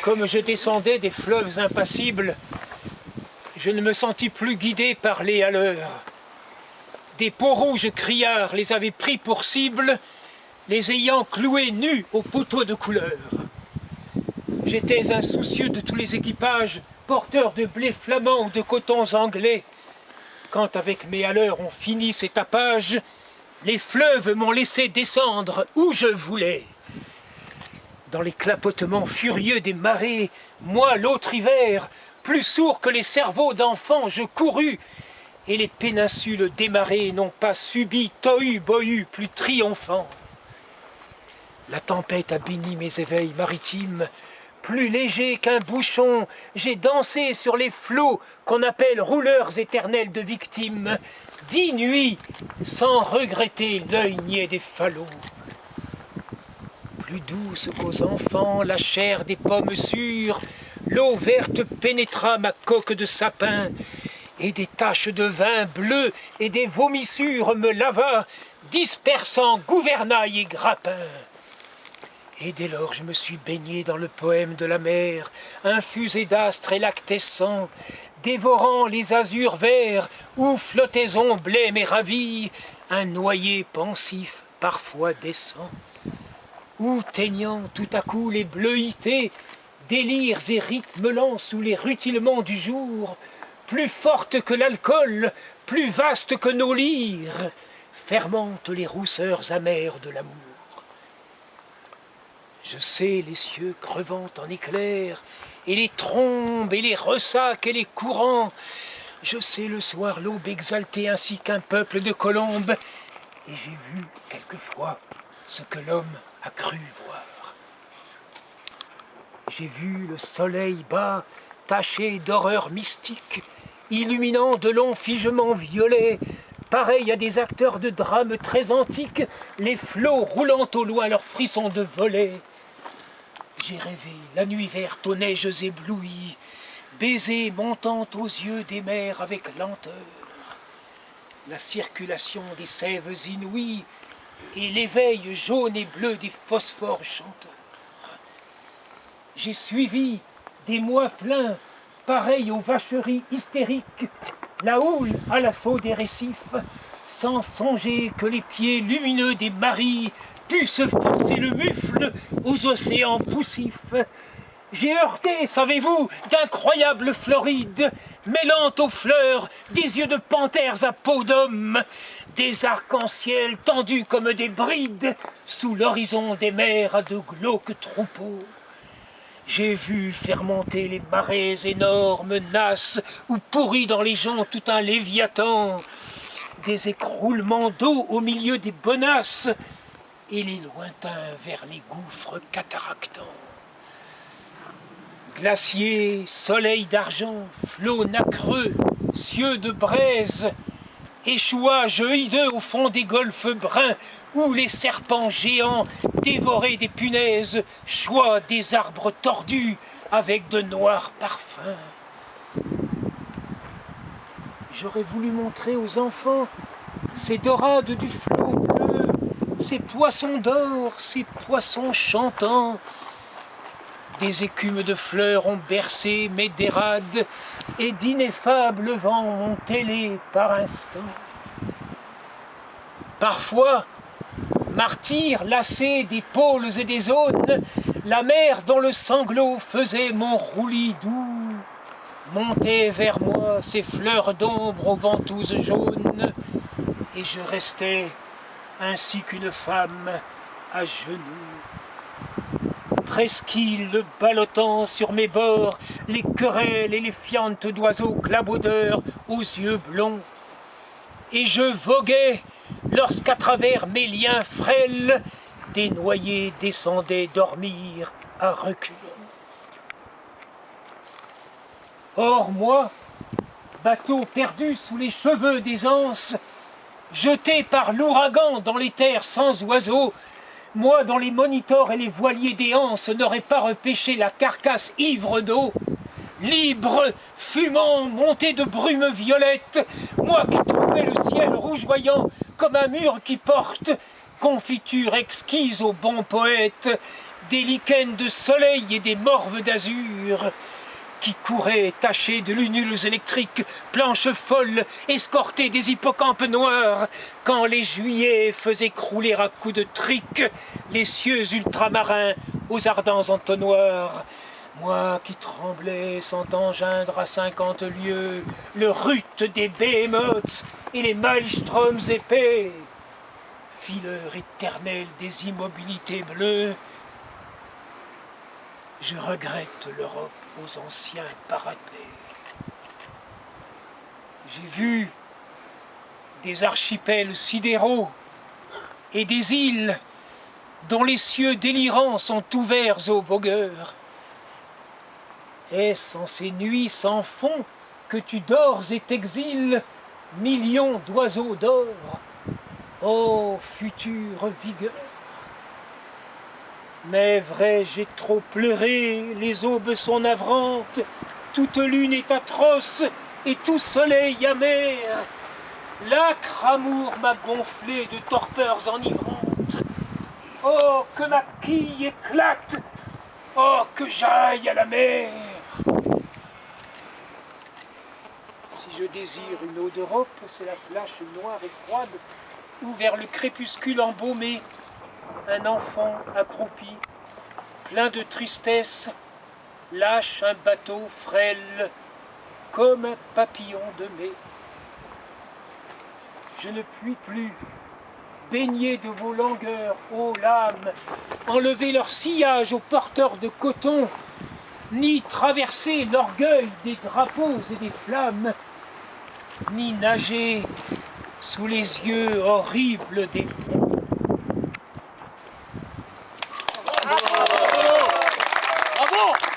Comme je descendais des fleuves impassibles, je ne me sentis plus guidé par les haleurs. Des peaux rouges criards les avaient pris pour cible, les ayant cloués nus aux poteaux de couleur. J'étais insoucieux de tous les équipages, porteurs de blé flamand ou de cotons anglais. Quand avec mes haleurs on finit ces tapages, les fleuves m'ont laissé descendre où je voulais. Dans les clapotements furieux des marées, moi l'autre hiver, plus sourd que les cerveaux d'enfants, je courus, et les péninsules démarrées n'ont pas subi tohu-bohu plus triomphant. La tempête a béni mes éveils maritimes, plus léger qu'un bouchon, j'ai dansé sur les flots qu'on appelle rouleurs éternels de victimes, 10 nuits sans regretter l'œil niais des falots. Plus douce qu'aux enfants la chair des pommes sûres, l'eau verte pénétra ma coque de sapin, et des taches de vin bleu et des vomissures me lava, dispersant gouvernail et grappin. Et dès lors je me suis baigné dans le poème de la mer, infusé d'astres et lactescents, dévorant les azurs verts où flottaison blême et ravie, un noyer pensif parfois descend. Où teignant tout à coup les bleuités, délires et rythmes lents sous les rutilements du jour, plus forte que l'alcool, plus vaste que nos lyres, fermentent les rousseurs amères de l'amour. Je sais les cieux crevant en éclairs, et les trombes, et les ressacs, et les courants. Je sais le soir l'aube exaltée ainsi qu'un peuple de colombes, et j'ai vu quelquefois ce que l'homme a cru voir. J'ai vu le soleil bas, taché d'horreurs mystiques, illuminant de longs figements violets, pareil à des acteurs de drames très antiques, les flots roulant au loin leurs frissons de volets. J'ai rêvé la nuit verte aux neiges éblouies, baiser montant aux yeux des mers avec lenteur, la circulation des sèves inouïes et l'éveil jaune et bleu des phosphores chanteurs. J'ai suivi des mois pleins, pareils aux vacheries hystériques, la houle à l'assaut des récifs, sans songer que les pieds lumineux des maris puissent forcer le mufle aux océans poussifs. J'ai heurté, savez-vous, d'incroyables Florides, mêlant aux fleurs des yeux de panthères à peau d'homme, des arcs-en-ciel tendus comme des brides, sous l'horizon des mers à de glauques troupeaux. J'ai vu fermenter les marées énormes, nasses, ou pourris dans les joncs tout un léviathan, des écroulements d'eau au milieu des bonasses, et les lointains vers les gouffres cataractants. Glaciers, soleil d'argent, flots nacreux, cieux de braise, échouages hideux au fond des golfes bruns, où les serpents géants, dévorés des punaises, choient des arbres tordus avec de noirs parfums. J'aurais voulu montrer aux enfants ces dorades du flot bleu, ces poissons d'or, ces poissons chantants. Des écumes de fleurs ont bercé mes dérades, et d'ineffables vents m'ont ailé par instants. Parfois, martyr lassé des pôles et des zones, la mer dont le sanglot faisait mon roulis doux, montait vers moi ses fleurs d'ombre aux ventouses jaunes, et je restais ainsi qu'une femme à genoux. Presqu'île ballottant sur mes bords les querelles et les fientes d'oiseaux clabaudeurs aux yeux blonds. Et je voguais lorsqu'à travers mes liens frêles, des noyés descendaient dormir à reculons. Or moi, bateau perdu sous les cheveux des anses, jeté par l'ouragan dans les terres sans oiseaux, moi dont les monitors et les voiliers des anses n'auraient pas repêché la carcasse ivre d'eau, libre, fumant, monté de brume violette, moi qui trouvais le ciel rougeoyant comme un mur qui porte confiture exquise aux bons poètes, des lichens de soleil et des morves d'azur, qui couraient tachés de lunules électriques, planches folles, escortés des hippocampes noirs, quand les juillets faisaient crouler à coups de trique les cieux ultramarins aux ardents entonnoirs. Moi qui tremblais sans engeindre à 50 lieues le rut des behemoths et les maelstroms épais, fileur éternel des immobilités bleues, je regrette l'Europe aux anciens parapets. J'ai vu des archipels sidéraux et des îles dont les cieux délirants sont ouverts aux vogueurs. Est-ce en ces nuits sans fond que tu dors et t'exiles, millions d'oiseaux d'or, ô future vigueur? Mais vrai, j'ai trop pleuré, les aubes sont navrantes, toute lune est atroce et tout soleil amer. L'âcre amour m'a gonflé de torpeurs enivrantes. Oh, que ma quille éclate! Oh, que j'aille à la mer! Si je désire une eau d'Europe, c'est la flache noire et froide, où vers le crépuscule embaumé, un enfant accroupi, plein de tristesse, lâche un bateau frêle comme un papillon de mai. Je ne puis plus baigner de vos langueurs, ô lames, enlever leur sillage aux porteurs de coton, ni traverser l'orgueil des drapeaux et des flammes, ni nager sous les yeux horribles des Bravo!